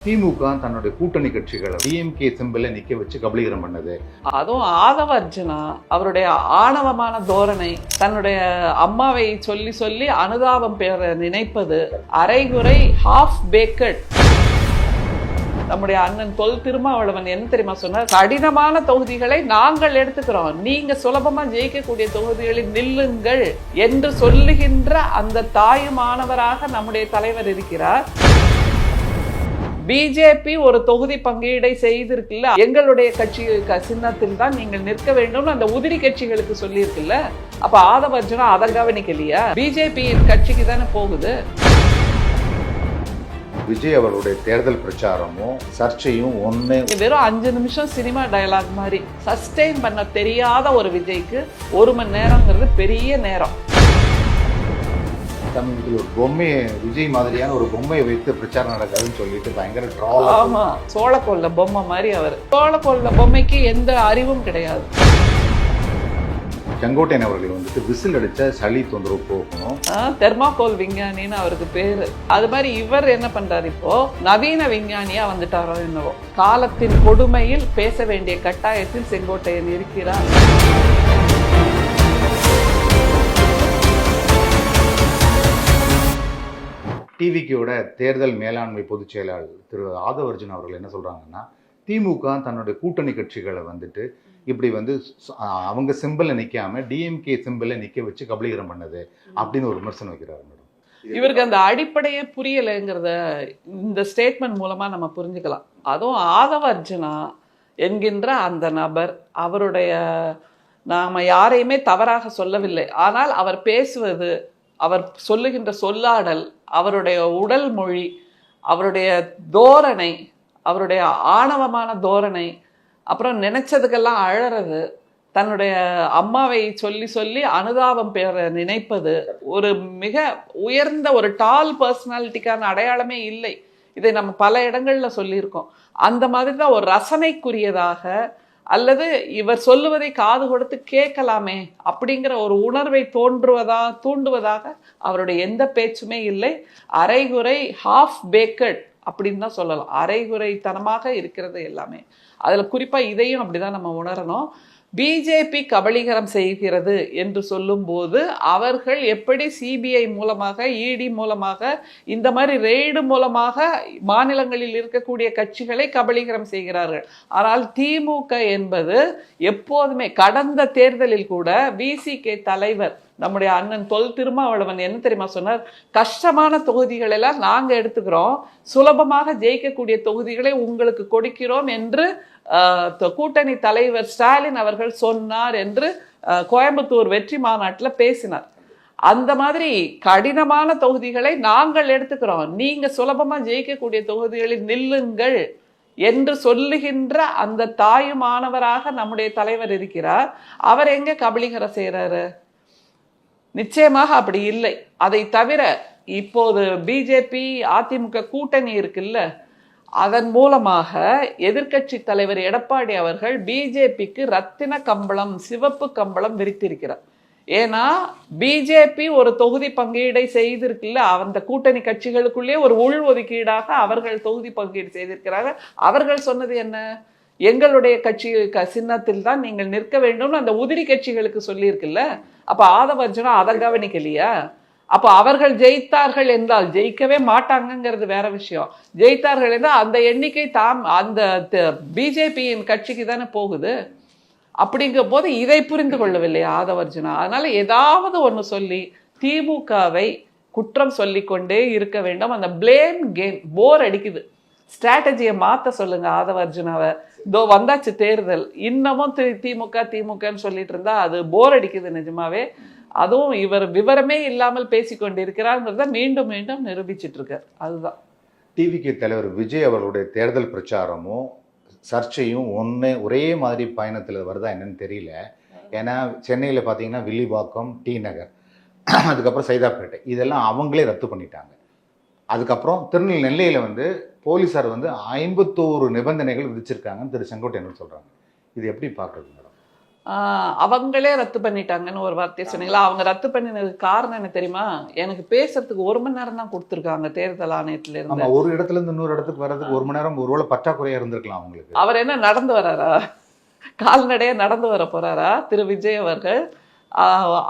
திமுக தன்னுடைய கூட்டணி கட்சிகளை டிஎம்கே சிம்பிளை நிக்க வச்சு கபலீகரம் பண்ணது. அதுவும் ஆதவ அர்ஜுனா அவருடைய ஆணவமான தோரணை, தன்னுடைய அம்மாவை சொல்லி சொல்லி அனுதாபம் பெற நினைப்பது, அரைகுறை ஹாஃப் பேக்கட். நம்முடைய அண்ணன் தொல் திருமாவளவன் என்ன தெரியுமா சொன்னார்? கடினமான தொகுதிகளை நாங்கள் எடுத்துக்கிறோம், நீங்க சுலபமா ஜெயிக்கக்கூடிய தொகுதிகளில் நில்லுங்கள் என்று சொல்லுகின்ற அந்த தாயுமானவராக நம்முடைய தலைவர் இருக்கிறார். பிஜேபி ஒரு தொகுதி பங்கீடை செய்திருக்குல்ல, எங்களுடைய கட்சி சின்னத்தில் தான் நீங்கள் நிற்க வேண்டும் அந்த உதிரி கட்சிகளுக்கு சொல்லி இருக்குல்ல. அப்ப ஆதவ அர்ஜுனா அதை கவனிக்கலையா? பிஜேபி கட்சிக்கு தானே போகுது. விஜய் அவர்களுடைய தேர்தல் பிரச்சாரமும் சர்ச்சையும் ஒண்ணு. வெறும் 5 நிமிஷம் சினிமா டயலாக் மாதிரி சஸ்டெயின் பண்ண தெரியாத ஒரு விஜய்க்கு 1 மணி நேரங்கிறது பெரிய நேரம். தமிழகத்தில் ஒரு பொம்மையை, விஜய் மாதிரியான ஒரு பொம்மையை வைத்து பிரச்சாரம் நடக்காதுன்னு சொல்லிட்டு பயங்கர ட்ரால். ஆமா, சோளக்கோல்ல பொம்மை மாதிரி அவர். சோளக்கோல்ல பொம்மைக்கு எந்த அறிவும் கிடையாது. செங்கோட்டையன் அவர்கள் வந்துட்டு விசில் அடிச்சா சளி தொந்தரவு போகணும், தெர்மாகோல் விஞ்ஞானின்னு அவருக்கு பேரு. அது மாதிரி இவர் என்ன பண்றாரு, இப்போ நவீன விஞ்ஞானியா வந்துட்டாரோ என்னவோ. காலத்தின் கொடுமையில் பேச வேண்டிய கட்டாயத்தில் செங்கோட்டையன் இருக்கிறார். டிவிக்கியோட தேர்தல் மேலாண்மை பொதுச் செயலாளர் திரு ஆதவ அர்ஜுன் அவர்கள் என்ன சொல்றாங்கன்னா, திமுக தன்னுடைய கூட்டணி கட்சிகளை வந்துட்டு இப்படி வந்து அவங்க சிம்பிளை நிக்காம டிஎம்கே சிம்பிளை நிக்க வச்சு கபலீகரம் பண்ணது அப்படின்னு ஒரு விமர்சனம் வைக்கிறாரு. மேடம், இவருக்கு அந்த அடிப்படையே புரியலைங்கிறத இந்த ஸ்டேட்மெண்ட் மூலமா நம்ம புரிஞ்சுக்கலாம். அதுவும் ஆதவ அர்ஜுனா என்கின்ற அந்த நபர், அவருடைய, நாம யாரையுமே தவறாக சொல்லவில்லை, ஆனால் அவர் பேசுவது, அவர் சொல்லுகின்ற சொல்லாடல், அவருடைய உடல் மொழி, அவருடைய தோரணை, அவருடைய ஆணவமான தோரணை, அப்புறம் நினைச்சதுக்கெல்லாம் அழறது, தன்னுடைய அம்மாவை சொல்லி சொல்லி அனுதாபம் பெற நினைப்பது, ஒரு மிக உயர்ந்த ஒரு டால் பர்சனாலிட்டிக்கான அடையாளமே இல்லை. இதை நம்ம பல இடங்கள்ல சொல்லியிருக்கோம். அந்த மாதிரி தான் ஒரு ரசனைக்குரியதாக, அல்லது இவர் சொல்லுவதை காது கொடுத்து கேட்கலாமே அப்படிங்கிற ஒரு உணர்வை தூண்டுவதாக அவருடைய எந்த பேச்சுமே இல்லை. அரைகுறை ஹாஃப் பேக்கட் அப்படின்னு தான் சொல்லலாம். அரைகுறைத்தனமாக இருக்கிறது எல்லாமே. அதில் குறிப்பாக இதையும் அப்படிதான் நம்ம உணரணும். பிஜேபி கபலீகரம் செய்கிறது என்று சொல்லும்போது அவர்கள் எப்படி சிபிஐ மூலமாக, இடி மூலமாக, இந்த மாதிரி ரெய்டு மூலமாக மாநிலங்களில் இருக்கக்கூடிய கட்சிகளை கபலீகரம் செய்கிறார்கள். ஆனால் திமுக என்பது எப்போதுமே, கடந்த தேர்தலில் கூட விசிகே தலைவர் நம்முடைய அண்ணன் தொல் திருமாவளவன் என்ன தெரியுமா சொன்னார்? கஷ்டமான தொகுதிகள் எல்லாம் நாங்கள் எடுத்துக்கிறோம், சுலபமாக ஜெயிக்கக்கூடிய தொகுதிகளை உங்களுக்கு கொடுக்கிறோம் என்று கூட்டணி தலைவர் ஸ்டாலின் அவர்கள் சொன்னார் என்று கோயம்புத்தூர் வெற்றி மாநாட்டில் பேசினார். அந்த மாதிரி கடினமான தொகுதிகளை நாங்கள் எடுத்துக்கிறோம், நீங்க சுலபமா ஜெயிக்கக்கூடிய தொகுதிகளில் நில்லுங்கள் என்று சொல்லுகின்ற அந்த தாயுமானவராக நம்முடைய தலைவர் இருக்கிறார். அவர் எங்க கபலீகரம் செய்யறாரு? நிச்சயமாக அப்படி இல்லை. அதை தவிர இப்போது பிஜேபி அதிமுக கூட்டணி இருக்குல்ல, அதன் மூலமாக எதிர்க்கட்சி தலைவர் எடப்பாடி அவர்கள் பிஜேபிக்கு ரத்தின கம்பளம், சிவப்பு கம்பளம் விரித்திருக்கிறார். ஏன்னா பிஜேபி ஒரு தொகுதி பங்கீடை செய்திருக்குல்ல, அந்த கூட்டணி கட்சிகளுக்குள்ளே ஒரு உள் ஒதுக்கீடாக அவர்கள் தொகுதி பங்கீடு செய்திருக்கிறார்கள். அவர்கள் சொன்னது என்ன? எங்களுடைய கட்சி சின்னத்தில் தான் நீங்கள் நிற்க வேண்டும் அந்த உதிரி கட்சிகளுக்கு சொல்லியிருக்குல்ல. அப்ப ஆதவ அர்ஜுனா அதை கவனிக்கலையா? அப்போ அவர்கள் ஜெயித்தார்கள் என்றால், ஜெயிக்கவே மாட்டாங்கிறது வேற விஷயம், ஜெயித்தார்கள் என்றால் அந்த எண்ணிக்கை அந்த பிஜேபியின் கட்சிக்கு தானே போகுது. அப்படிங்கும் போது இதை புரிந்து கொள்ளவில்லை ஆதவ அர்ஜுனா. அதனால ஏதாவது ஒன்று சொல்லி திமுகவை குற்றம் சொல்லி கொண்டே இருக்க வேண்டும். அந்த பிளேம் கேம் போர் அடிக்குது. ஸ்ட்ராட்டஜியை மாற்ற சொல்லுங்க ஆதவ அர்ஜுனாவை. இதோ வந்தாச்சு தேர்தல், இன்னமும் திமுகன்னு சொல்லிட்டு இருந்தா அது போர் அடிக்குது நிஜமாவே. அதுவும் இவர் விவரமே இல்லாமல் பேசிக்கொண்டிருக்கிறார்ங்கிறத மீண்டும் மீண்டும் நிரூபிச்சிட்டு இருக்கார். அதுதான் டிவிகே தலைவர் விஜய் அவர்களுடைய தேர்தல் பிரச்சாரமும் சர்ச்சையும் ஒரே மாதிரி பயணத்தில் வருதா என்னன்னு தெரியல. ஏன்னா சென்னையில் பார்த்தீங்கன்னா வில்லிவாக்கம், டி நகர், அதுக்கப்புறம் சைதாப்பேட்டை, இதெல்லாம் அவங்களே ரத்து பண்ணிட்டாங்க. அதுக்கப்புறம் நெல்லையில் வந்து போலீஸார் வந்து 51 நிபந்தனைகள் விதிச்சிருக்காங்கன்னு திரு செங்கோட்டையன் சொல்கிறாங்க. இது எப்படி பார்க்குறது மேடம்? அவங்களே ரத்து பண்ணிட்டாங்கன்னு ஒரு வார்த்தையை சொன்னீங்களா? அவங்க ரத்து பண்ணினதுக்கு காரணம் என்ன தெரியுமா? எனக்கு பேசுறதுக்கு 1 மணி நேரம் தான் கொடுத்துருக்காங்க தேர்தல் ஆணையத்துல ஆமா, இருந்து. ஒரு இடத்துல இருந்து இன்னொரு இடத்துக்கு வர்றதுக்கு 1 மணி நேரம் ஒருவேளை பற்றாக்குறையா இருந்திருக்கலாம் அவங்களுக்கு. அவர் என்ன நடந்து வராரா? கால்நடையா நடந்து வர போறாரா திரு விஜய் அவர்கள்?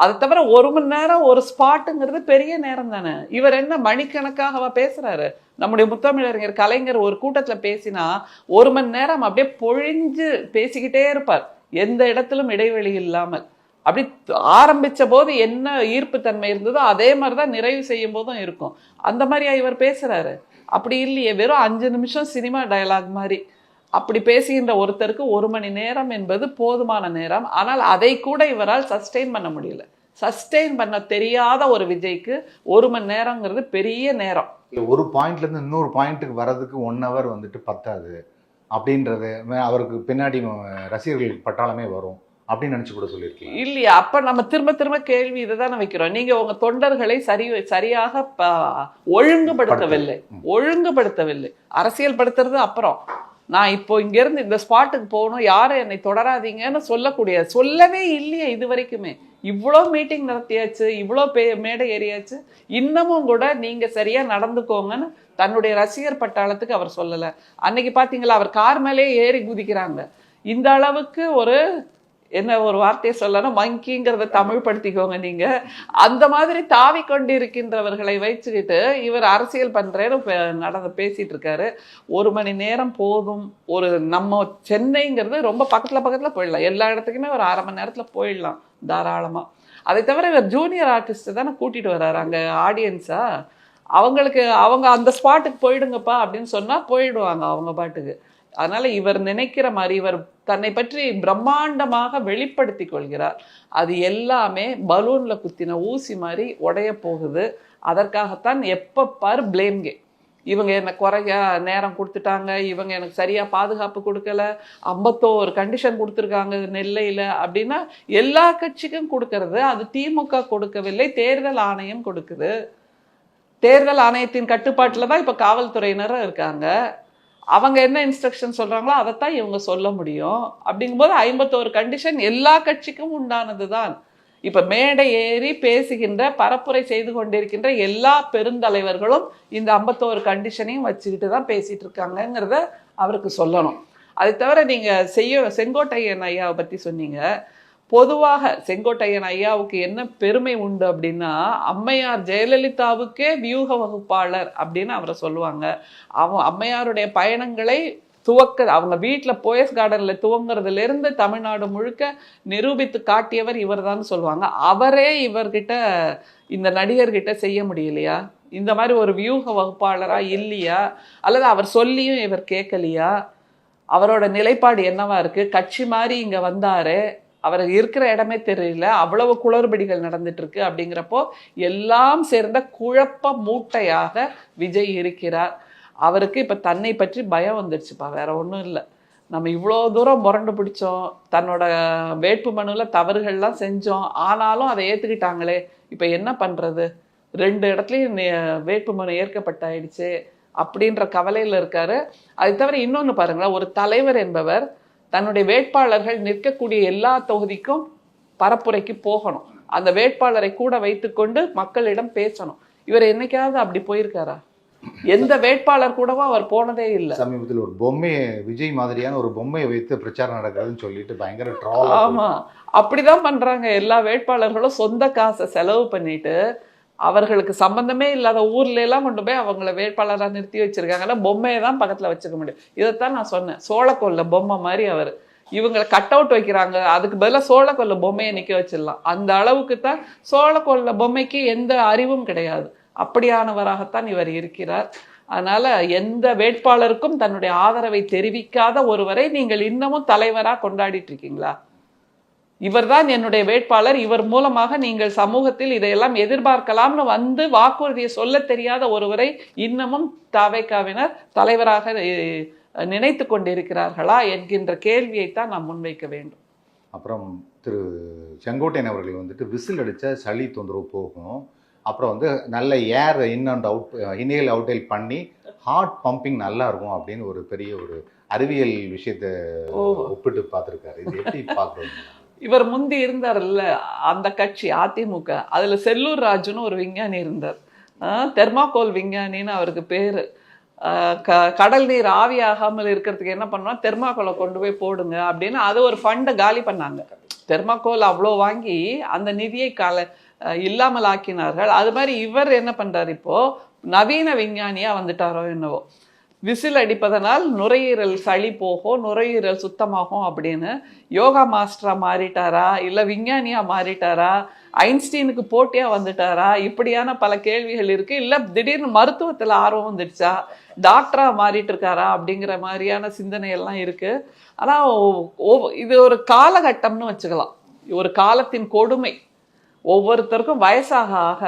அது தவிர 1 மணி நேரம் ஒரு ஸ்பாட்டுங்கிறது பெரிய நேரம் தானே. இவர் என்ன மணிக்கணக்காகவா பேசுறாரு? நம்முடைய முத்தமிழறிஞர் கலைஞர் ஒரு கூட்டத்துல பேசினா 1 மணி நேரம் அப்படியே பொழிஞ்சு பேசிக்கிட்டே இருப்பார், எந்த இடத்திலும் இடைவெளி இல்லாமல். அப்படி ஆரம்பிச்ச போது என்ன ஈர்ப்பு தன்மை இருந்ததோ அதே மாதிரிதான் நிறைவு செய்யும் போதும் இருக்கும். அந்த மாதிரியா இவர் பேசுறாரு? அப்படி இல்லையே, வெறும் 5 நிமிஷம் சினிமா டயலாக் மாதிரி அப்படி பேசுகின்ற ஒருத்தருக்கு 1 மணி நேரம் என்பது போதுமான நேரம். ஆனால் அதை கூட இவரால் சஸ்டெயின் பண்ண முடியல. சஸ்டெயின் பண்ண தெரியாத ஒரு விஜய்க்கு 1 மணி நேரங்கிறது பெரிய நேரம். ஒரு பாயிண்ட்ல இருந்து இன்னொரு பாயிண்ட்டுக்கு வர்றதுக்கு 1 hour வந்துட்டு பத்தாது அப்படின்றது அவருக்கு பின்னாடி ரசிகர்கள் பட்டாளமே வரும் அப்படின்னு நினைச்சு கூட சொல்லியிருக்கீங்க இல்லையா? அப்ப நம்ம திரும்ப திரும்ப கேள்வி இதை தானே வைக்கிறோம். நீங்க உங்க தொண்டர்களை சரியாக ஒழுங்குபடுத்தவில்லை. அரசியல் படுத்துறது அப்புறம். நான் இப்போ இங்க இருந்து இந்த ஸ்பாட்டுக்கு போகணும், யாரும் என்னை தொடராதீங்கன்னு சொல்லவே இல்லையே இது வரைக்குமே. இவ்வளோ மீட்டிங் நடத்தியாச்சு, இவ்வளோ மேடை ஏறியாச்சு, இன்னமும் கூட நீங்க சரியா நடந்துக்கோங்கன்னு தன்னுடைய ரசிகர் பட்டாளத்துக்கு அவர் சொல்லலை. அன்னைக்கு பாத்தீங்களா, அவர் கார் மேலே ஏறி குதிக்கிறாங்க. இந்த அளவுக்கு என்ன ஒரு வார்த்தையை சொல்லணும், மங்கிங்கிறத தமிழ் படுத்திக்கோங்க நீங்க. அந்த மாதிரி தாவி கொண்டு இருக்கின்றவர்களை வச்சுக்கிட்டு இவர் அரசியல் பண்றேன்னு பேசிட்டு இருக்காரு. 1 மணி நேரம் போதும். நம்ம சென்னைங்கிறது ரொம்ப பக்கத்துல போயிடலாம், எல்லா இடத்துக்குமே ஒரு 1/2 மணி நேரத்துல போயிடலாம் தாராளமா. அதை தவிர இவர் ஜூனியர் ஆர்டிஸ்ட் தானே கூட்டிட்டு வர்றாரு அங்க ஆடியன்ஸா. அவங்க அந்த ஸ்பாட்டுக்கு போயிடுங்கப்பா அப்படின்னு சொன்னா போயிடுவாங்க அவங்க பாட்டுக்கு. அதனால இவர் நினைக்கிற மாதிரி இவர் தன்னை பற்றி பிரம்மாண்டமாக வெளிப்படுத்தி கொள்கிறார். அது எல்லாமே பலூன்ல குத்தின ஊசி மாதிரி உடைய போகுது. அதற்காகத்தான் எப்ப பாரு பிளேம் கேம். இவங்க என்ன குறைய நேரம் கொடுத்துட்டாங்க, இவங்க எனக்கு சரியா பாதுகாப்பு கொடுக்கல, 51 கண்டிஷன் கொடுத்துருக்காங்க நெல்லையில அப்படின்னா எல்லா கட்சிக்கும் கொடுக்கறது. அது திமுக கொடுக்கவில்லை, தேர்தல் ஆணையம் கொடுக்குது. தேர்தல் ஆணையத்தின் கட்டுப்பாட்டுல தான் இப்ப காவல்துறையினரும் இருக்காங்க. அவங்க என்ன இன்ஸ்ட்ரக்ஷன் சொல்றாங்களோ அதைத்தான் இவங்க சொல்ல முடியும். அப்படிங்கும்போது 51 கண்டிஷன் எல்லா கட்சிக்கும் உண்டானது தான். இப்ப மேடை ஏறி பேசுகின்ற பரப்புரை செய்து கொண்டிருக்கின்ற எல்லா பெருந்தலைவர்களும் இந்த 51 கண்டிஷனையும் வச்சுக்கிட்டு தான் பேசிட்டு இருக்காங்கிறத அவருக்கு சொல்லணும். அதை தவிர நீங்க செங்கோட்டையன் ஐயாவை பத்தி சொன்னீங்க. பொதுவாக செங்கோட்டையன் ஐயாவுக்கு என்ன பெருமை உண்டு அப்படின்னா, அம்மையார் ஜெயலலிதாவுக்கே வியூக வகுப்பாளர் அப்படின்னு அவரை சொல்லுவாங்க. அம்மையாருடைய பயணங்களை அவங்க வீட்டில் போயஸ் கார்டன்ல துவங்குறதுல இருந்து தமிழ்நாடு முழுக்க நிரூபித்து காட்டியவர் இவர் தான் சொல்லுவாங்க. அவரே இவர்கிட்ட இந்த நடிகர்கிட்ட செய்ய முடியலையா? இந்த மாதிரி ஒரு வியூக வகுப்பாளரா இல்லையா? அல்லது அவர் சொல்லியும் இவர் கேட்கலையா? அவரோட நிலைப்பாடு என்னவா இருக்கு? கட்சி மாதிரி இங்க வந்தாரு, அவர் இருக்கிற இடமே தெரியல, அவ்வளவு குளறுபடிகள் நடந்துட்டு இருக்கு. அப்படிங்கிறப்போ எல்லாம் சேர்ந்த குழப்ப மூட்டையாக விஜய் இருக்கிறார். அவருக்கு இப்ப தன்னை பற்றி பயம் வந்துடுச்சுப்பா, வேற ஒன்றும் இல்லை. நம்ம இவ்வளோ தூரம் முரண்டு பிடிச்சோம், தன்னோட வேட்பு மனுல தவறுகள்லாம் செஞ்சோம், ஆனாலும் அதை ஏத்துக்கிட்டாங்களே, இப்ப என்ன பண்றது? 2 இடத்துலையும் வேட்பு மனு ஏற்கப்பட்டாயிடுச்சு அப்படின்ற கவலையில இருக்காரு. அதை தவிர இன்னொன்னு பாருங்களேன், ஒரு தலைவர் என்பவர் தன்னுடைய வேட்பாளர்கள் நிற்கக்கூடிய எல்லா தொகுதிக்கும் பரப்புரைக்கு போகணும், அந்த வேட்பாளரை கூட வைத்துக்கொண்டு மக்களிடம் பேசணும். இவர் என்னைக்காவது அப்படி போயிருக்காரா? எந்த வேட்பாளர் கூடவும் அவர் போனதே இல்லை. சமீபத்தில் ஒரு பொம்மையை, விஜய் மாதிரியான ஒரு பொம்மையை வைத்து பிரச்சாரம் நடக்குதுன்னு சொல்லிட்டு பயங்கர ட்ரால். ஆமா, அப்படிதான் பண்றாங்க. எல்லா வேட்பாளர்களும் சொந்த காசை செலவு பண்ணிட்டு அவர்களுக்கு சம்பந்தமே இல்லாத ஊர்ல எல்லாம் கொண்டு போய் அவங்கள வேட்பாளராக நிறுத்தி வச்சிருக்காங்கன்னா பொம்மையை தான் பக்கத்துல வச்சுக்க முடியும். இதைத்தான் நான் சொன்னேன், சோளக்கொல்ல பொம்மை மாதிரி அவர். இவங்களை கட் அவுட் வைக்கிறாங்க, அதுக்கு பதிலாக சோளக்கொல்ல பொம்மையை நிக்க வச்சிடலாம். அந்த அளவுக்கு தான் சோளக்கொல்ல பொம்மைக்கு எந்த அறிவும் கிடையாது. அப்படியானவராகத்தான் இவர் இருக்கிறார். அதனால எந்த வேட்பாளருக்கும் தன்னுடைய ஆதரவை தெரிவிக்காத ஒருவரை நீங்கள் இன்னமும் தலைவரா கொண்டாடிட்டு இருக்கீங்களா? இவர்தான் என்னுடைய வேட்பாளர், இவர் மூலமாக நீங்கள் சமூகத்தில் இதையெல்லாம் எதிர்பார்க்கலாம்னு வந்து வாக்குறுதியை சொல்ல தெரியாத ஒருவரை இன்னமும் தவைக்காவினர் தலைவராக நினைத்து கொண்டிருக்கிறார்களா என்கின்ற கேள்வியைத்தான் நாம் முன்வைக்க வேண்டும். அப்புறம் திரு செங்கோட்டையன் அவர்கள் வந்துட்டு விசில் அடிச்சா சளி தொந்தரவு போகும், அப்புறம் நல்ல ஏர் இன் அண்ட் அவுட், இன்ஹேல் அவுட்டேல் பண்ணி ஹார்ட் பம்பிங் நல்லா இருக்கும் அப்படின்னு ஒரு பெரிய ஒரு அறிவியல் விஷயத்தை ஒப்பிட்டு பார்த்துருக்காரு. இது எப்படி பார்க்குறோம்? இவர் முந்தி இருந்தார்ல அந்த கட்சி அதிமுக, அதுல செல்லூர் ராஜுன்னு ஒரு விஞ்ஞானி இருந்தார். தெர்மாகோல் விஞ்ஞானின்னு அவருக்கு பேரு. கடல் நீர் ஆவியாகாமல் இருக்கிறதுக்கு என்ன பண்ணோம், தெர்மாகோலை கொண்டு போய் போடுங்க அப்படின்னு அது ஒரு ஃபண்டை காலி பண்ணாங்க. தெர்மாகோல் அவ்வளோ வாங்கி அந்த நிதியை இல்லாமல் ஆக்கினார்கள். அது மாதிரி இவர் என்ன பண்றாரு, இப்போ நவீன விஞ்ஞானியா வந்துட்டாரோ என்னவோ, விசில் அடிப்பதனால் நுரையீரல் சளி போகும், நுரையீரல் சுத்தமாகும் அப்படின்னு யோகா மாஸ்டரா மாறிட்டாரா, இல்லை விஞ்ஞானியா மாறிட்டாரா, ஐன்ஸ்டீனுக்கு போட்டியா வந்துட்டாரா, இப்படியான பல கேள்விகள் இருக்கு. இல்லை திடீர்னு மருத்துவத்தில் ஆர்வம் வந்துடுச்சா, டாக்டரா மாறிட்டு இருக்காரா அப்படிங்கிற மாதிரியான சிந்தனை எல்லாம் இருக்கு. ஆனால் இது ஒரு காலகட்டம்னு வச்சுக்கலாம், ஒரு காலத்தின் கொடுமை. ஒவ்வொருத்தருக்கும் வயசாக ஆக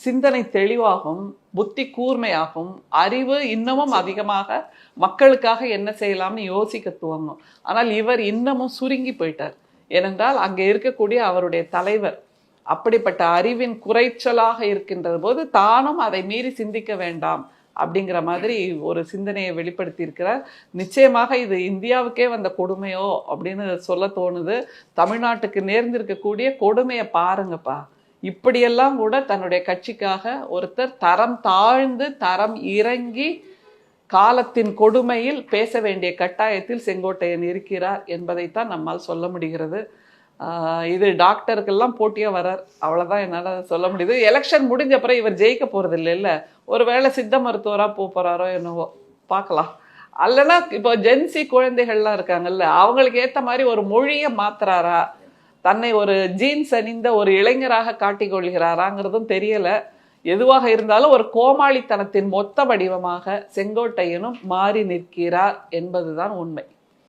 சிந்தனை தெளிவாகும், புத்தி கூர்மையாகும், அறிவு இன்னமும் அதிகமாக மக்களுக்காக என்ன செய்யலாம்னு யோசிக்க துவங்கும். ஆனால் இவர் இன்னமும் சுருங்கி போயிட்டார். ஏனென்றால் அங்கே இருக்கக்கூடிய அவருடைய தலைவர் அப்படிப்பட்ட அறிவின் குறைச்சலாக இருக்கின்ற போது தானும் அதை மீறி சிந்திக்க வேண்டாம் அப்படிங்கிற மாதிரி ஒரு சிந்தனையை வெளிப்படுத்தி இருக்கிறார். நிச்சயமாக இது இந்தியாவுக்கே வந்த கொடுமையோ அப்படின்னு சொல்ல தோணுது. தமிழ்நாட்டுக்கு நேர்ந்திருக்கக்கூடிய கொடுமையை பாருங்கப்பா. இப்படியெல்லாம் கூட தன்னுடைய கட்சிக்காக ஒருத்தர் தரம் தாழ்ந்து தரம் இறங்கி காலத்தின் கொடுமையில் பேச வேண்டிய கட்டாயத்தில் செங்கோட்டையன் இருக்கிறார் என்பதைத்தான் நம்மால் சொல்ல முடிகிறது. இது டாக்டருக்கெல்லாம் போட்டியாக வரார், அவ்வளோதான் என்னால் சொல்ல முடியுது. எலெக்ஷன் முடிஞ்ச அப்புறம் இவர் ஜெயிக்க போகிறது இல்லை, ஒருவேளை சித்த மருத்துவராக போகிறாரோ என்னவோ பார்க்கலாம். அல்லனா இப்போ ஜென்சி குழந்தைகள்லாம் இருக்காங்கல்ல, அவங்களுக்கு ஏற்ற மாதிரி ஒரு மொழியை மாத்துறாரா, தன்னை ஒரு ஜீன்ஸ் அணிந்த ஒரு இளைஞராக காட்டிக்கொள்கிறாராங்கிறதும் தெரியல. எதுவாக இருந்தாலும் ஒரு கோமாளித்தனத்தின் மொத்த வடிவமாக செங்கோட்டையனும் மாறி நிற்கிறார் என்பதுதான் உண்மை.